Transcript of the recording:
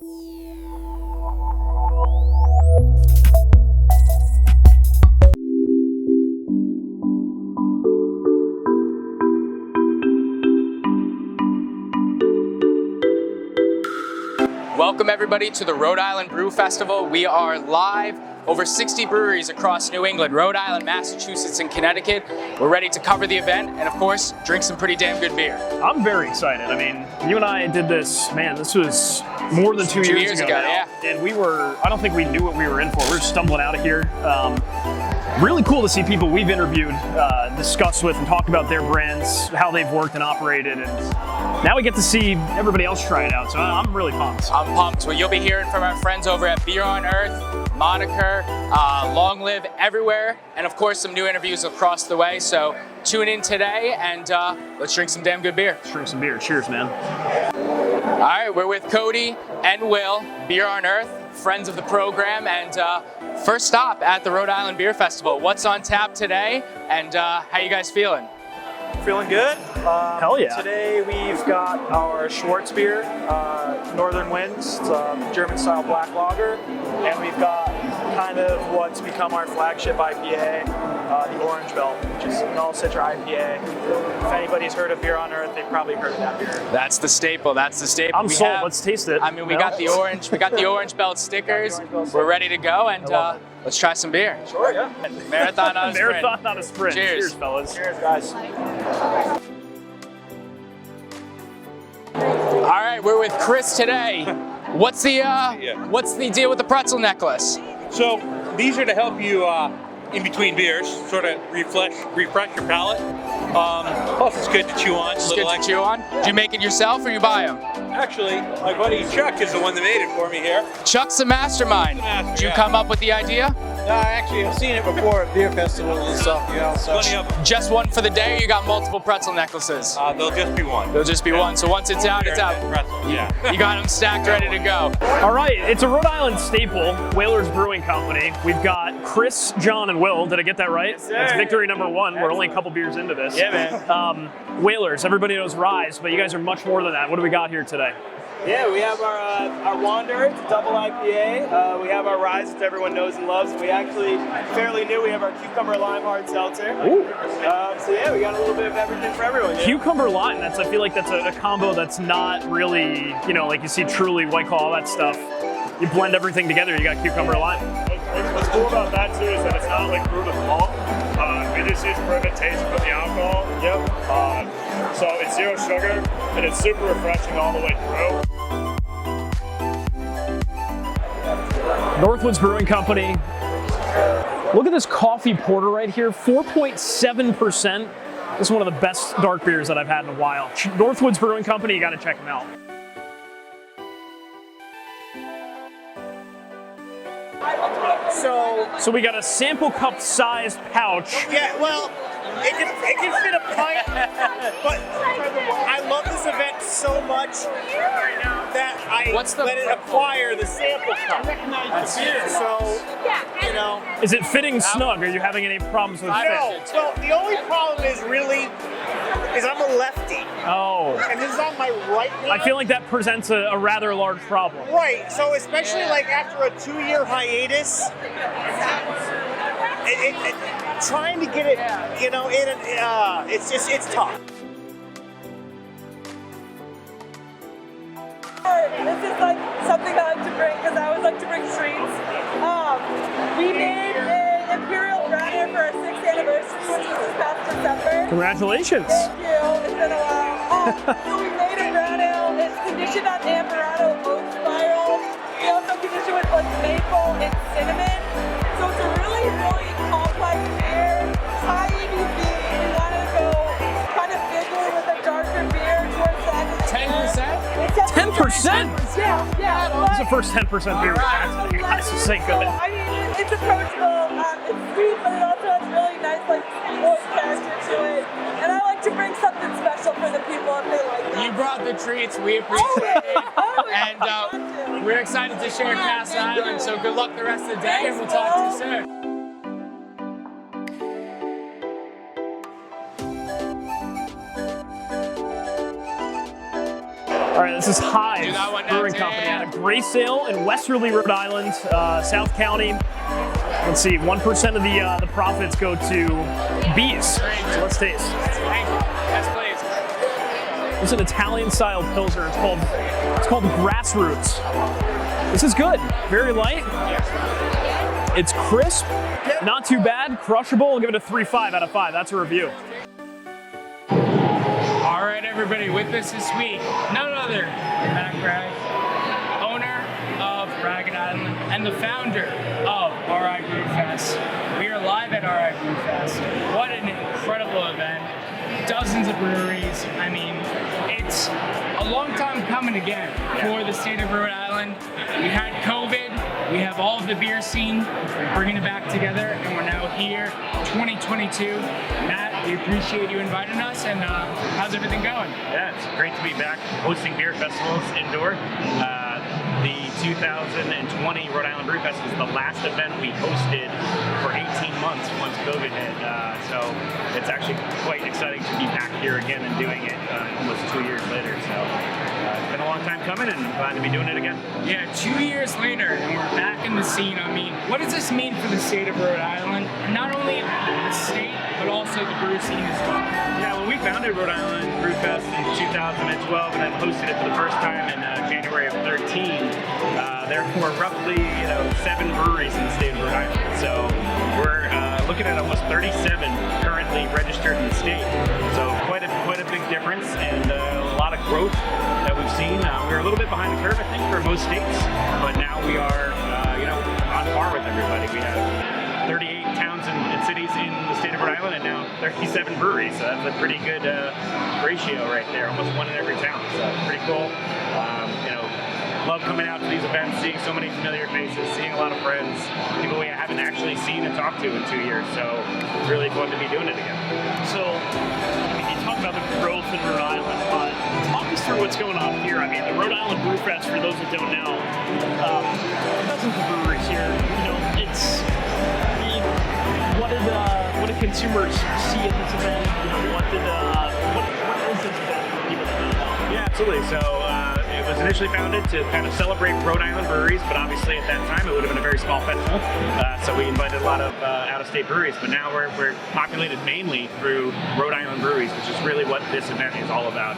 Welcome everybody to the Rhode Island Brew Festival. We are live, over 60 breweries across New England, Rhode Island, Massachusetts, and Connecticut. We're ready to cover the event and of course, drink some pretty damn good beer. I'm very excited. I mean, you and I did this, man, this was more than two years ago now. Yeah. And I don't think we knew what we were in for. We were stumbling out of here. Really cool to see people we've interviewed, discuss with and talk about their brands, how they've worked and operated, and now we get to see everybody else try it out, so I'm really pumped. I'm pumped. Well, you'll be hearing from our friends over at Beer on Earth, Moniker, Long Live Everywhere, and of course some new interviews across the way, so tune in today and let's drink some damn good beer. Let's drink some beer. Cheers, man. All right, we're with Cody and Will, Beer on Earth, friends of the program, and first stop at the Rhode Island Beer Festival. What's on tap today, and how you guys feeling? Feeling good. Hell yeah. Today we've got our Schwartz beer, Northern Winds. It's a German-style black lager, and we've got kind of what's become our flagship IPA, the Orange Belt, which is an all-citra IPA. If anybody's heard of Beer on Earth, they've probably heard of that beer. That's the staple. That's the staple. I'm sold. Let's taste it. I mean, we got the orange. We got the Orange Belt stickers. We're ready to go, and let's try some beer. Sure, yeah. Marathon, not a sprint. Marathon, not a sprint. Cheers. Cheers, fellas. Cheers, guys. All right, we're with Chris today. What's the deal with the pretzel necklace? So these are to help you in between beers, sort of refresh your palate. Plus it's good to chew on. It's good to chew on. Do you make it yourself or you buy them? Actually, my buddy Chuck is the one that made it for me here. Chuck's the mastermind. Did you come up with the idea? Actually, I've seen it before at beer festivals and stuff, you know. So. Plenty of them. Just one for the day, or you got multiple pretzel necklaces? There'll just be one. There'll just be one. So once it's out, it's out. Pretzel, yeah. You got them stacked, ready to go. All right, it's a Rhode Island staple, Whalers Brewing Company. We've got Chris, John, and Will. Did I get that right? Yes, sir. That's victory number one. We're only a couple beers into this. Yeah, man. Whalers, everybody knows Rise, but you guys are much more than that. What do we got here today? Yeah, we have our Wander, it's a double IPA. We have our Rise that everyone knows and loves. We actually, fairly new, we have our Cucumber Lime Hard Seltzer. Ooh. So yeah, we got a little bit of everything for everyone. Yeah. Cucumber lime, I feel like that's a combo that's not really, like you see Truly, White Claw, all that stuff. You blend everything together, you got cucumber lime. What's cool about that too is that it's not like brewed with malt. We just use fermentation for the alcohol. Yep. So it's zero sugar and it's super refreshing all the way through. Northwoods Brewing Company. Look at this coffee porter right here, 4.7%. This is one of the best dark beers that I've had in a while. Northwoods Brewing Company, you gotta check them out. So we got a sample cup sized pouch. Yeah, well, it can fit a pint, but I love this event so much that I let it acquire the sample cup. So, Is it fitting snug? Are you having any problems with fit? No. Well, the only problem is I'm a lefty. Oh. And this is on my right hand. I feel like that presents a rather large problem. Right, so especially like after a 2-year hiatus, trying to get it, it's tough. This is like something I like to bring because I always like to bring treats. We made an Imperial Brown Ale for our 6th anniversary, which was this past December. Congratulations. Thank you. It's been a while. So we made a brown ale. It's conditioned on Amaretto oak spiral. We also conditioned with like maple and cinnamon. So it's a really, really complex beer. High ABV. We wanted to go kind of bigger with a darker beer towards that. 10%? 10%? Yeah. This is the first 10% beer we've had. You guys are so good. I mean, it's approachable. It's sweet, but it also has really nice, like, old character to it. And I like to bring something special for the people if they like that. You brought the treats. We appreciate it. And we're excited to share Cast Island. So good luck the rest of the day, and we'll talk to you soon. All right, this is Hive Do that one Brewing next. Company Yeah. out of Graysdale in Westerly, Rhode Island, South County. Let's see, 1% of the profits go to bees. So let's taste. Thank you. Yes, please. It's an Italian-style pilsner. It's called Grassroots. This is good. Very light. It's crisp. Not too bad. Crushable. I'll give it a 3.5 out of 5. That's a review. All right, everybody, with us this week, none other than Matt Gregg, owner of Rhode Island and the founder of RI Brew Fest. We are live at RI Brew Fest. What an incredible event. Dozens of breweries. I mean, it's a long time coming again for the state of Rhode Island. We had COVID. We have all of the beer scene. We're bringing it back together, and we're now here, 2022. Matt, we appreciate you inviting us, and how's everything going? Yeah, it's great to be back hosting beer festivals indoor. The 2020 Rhode Island Brew Fest was the last event we hosted for 18 months once COVID hit. So it's actually quite exciting to be back here again and doing it almost 2 years later. So it's been a long time coming, and I'm glad to be doing it again. Yeah, 2 years later, and we're back in the scene. I mean, what does this mean for the state of Rhode Island? And not only the state, but also the brew scene as well. Yeah, well, we founded Rhode Island Brew Fest in 2012 and then hosted it for the first time in January of 13. There were roughly 7 breweries in the state of Rhode Island. So we're looking at almost 37 currently registered in the state. So quite a big difference and a lot of growth that we've seen. We're a little bit behind the curve, I think, for most states, but now we are on par with everybody. We have 38 towns and cities in the state of Rhode Island and now 37 breweries. So that's a pretty good ratio right there, almost one in every town. So it's pretty cool. Love coming out to these events, seeing so many familiar faces, seeing a lot of friends, people we haven't actually seen and talked to in 2 years. So it's really fun to be doing it again. So, you talk about the growth in Rhode Island, but talk us through what's going on here. I mean, the Rhode Island Brew Fest, for those that don't know, dozens of breweries here. What did consumers see at this event? What is this event for people that don't know? Yeah, absolutely. So it was initially founded to kind of celebrate Rhode Island breweries, but obviously at that time it would have been a very small festival. So we invited a lot of out-of-state breweries, but now we're populated mainly through Rhode Island breweries, which is really what this event is all about.